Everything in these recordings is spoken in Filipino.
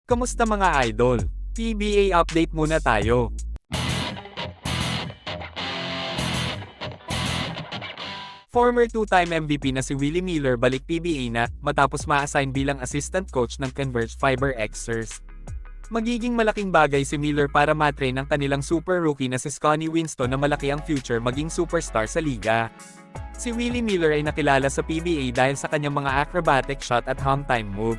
Kamusta mga idol? PBA update muna tayo. Former two-time MVP na si Willie Miller balik PBA na, matapos ma-assign bilang assistant coach ng Converge Fiber Xers. Magiging malaking bagay si Miller para matrain ang kanilang super rookie na si Scottie Winston na malaki ang future maging superstar sa liga. Si Willie Miller ay nakilala sa PBA dahil sa kanyang mga acrobatic shot at hang time move.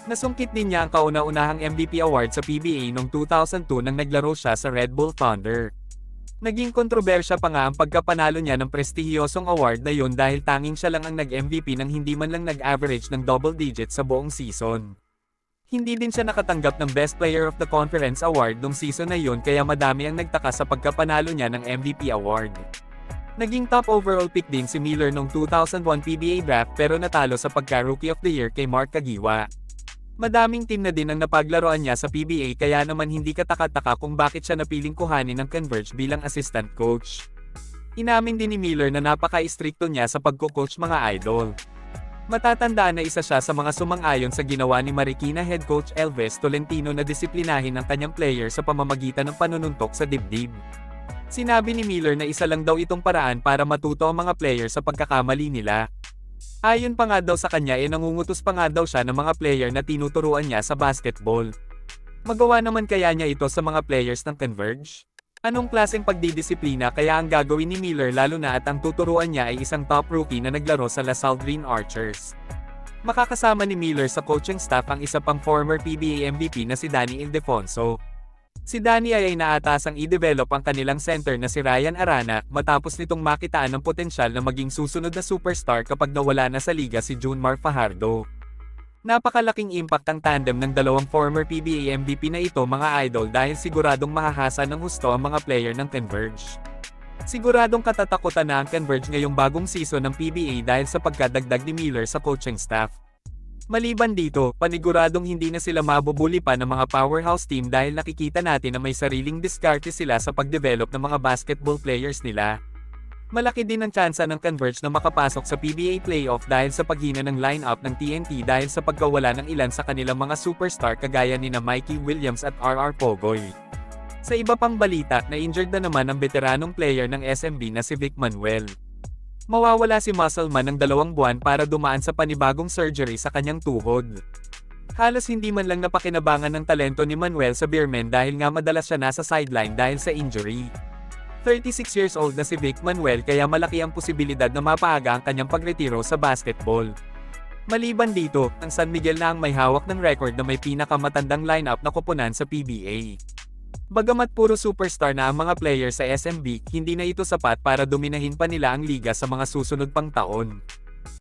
Nasungkit din niya ang kauna-unahang MVP award sa PBA noong 2002 nang naglaro siya sa Red Bull Thunder. Naging kontrobersya pa nga ang pagkapanalo niya ng prestihiyosong award na yun dahil tanging siya lang ang nag-MVP nang hindi man lang nag-average ng double digits sa buong season. Hindi din siya nakatanggap ng Best Player of the Conference award nung season na yun kaya madami ang nagtaka sa pagkapanalo niya ng MVP award. Naging top overall pick din si Miller noong 2001 PBA draft pero natalo sa pagka-Rookie of the Year kay Mark Kagiwa. Madaming team na din ang napaglaruan niya sa PBA kaya naman hindi kataka-taka kung bakit siya napiling kuhanin ng Converge bilang assistant coach. Inamin din ni Miller na napaka-istrikto niya sa pagko-coach mga idol. Matatandaan na isa siya sa mga sumang-ayon sa ginawa ni Marikina head coach Elvis Tolentino na disiplinahin ang kanyang player sa pamamagitan ng panununtok sa dibdib. Sinabi ni Miller na isa lang daw itong paraan para matuto ang mga player sa pagkakamali nila. Ayon pa nga daw sa kanya nangungutos pa nga daw siya ng mga player na tinuturuan niya sa basketball. Magawa naman kaya niya ito sa mga players ng Converge? Anong klaseng pagdidisiplina kaya ang gagawin ni Miller lalo na at ang tuturuan niya ay isang top rookie na naglaro sa LaSalle Green Archers? Makakasama ni Miller sa coaching staff ang isa pang former PBA MVP na si Danny Ildefonso. Si Danny ay naatasang i-develop ang kanilang center na si Ryan Arana matapos nitong makitaan ng potensyal na maging susunod na superstar kapag nawala na sa liga si Junmar Fajardo. Napakalaking impact ang tandem ng dalawang former PBA MVP na ito mga idol dahil siguradong mahahasa ng husto ang mga player ng Converge. Siguradong katatakutan na ang Converge ngayong bagong season ng PBA dahil sa pagkadagdag ni Miller sa coaching staff. Maliban dito, paniguradong hindi na sila mabubuli pa ng mga powerhouse team dahil nakikita natin na may sariling diskarte sila sa pagdevelop ng mga basketball players nila. Malaki din ang tsansa ng Converge na makapasok sa PBA playoff dahil sa paghina ng lineup ng TNT dahil sa pagkawala ng ilan sa kanilang mga superstar kagaya nina Mikey Williams at RR Pogoy. Sa iba pang balita, na-injured na naman ang veteranong player ng SMB na si Vic Manuel. Mawawala si Musselman ng 2 buwan para dumaan sa panibagong surgery sa kanyang tuhod. Halos hindi man lang napakinabangan ng talento ni Manuel sa Beermen dahil nga madalas siya nasa sideline dahil sa injury. 36 years old na si Vic Manuel kaya malaki ang posibilidad na mapaaga ang kanyang pagretiro sa basketball. Maliban dito, ang San Miguel na ang may hawak ng record na may pinakamatandang lineup na koponan sa PBA. Bagamat puro superstar na ang mga player sa SMB, hindi na ito sapat para dominahin pa nila ang liga sa mga susunod pang taon.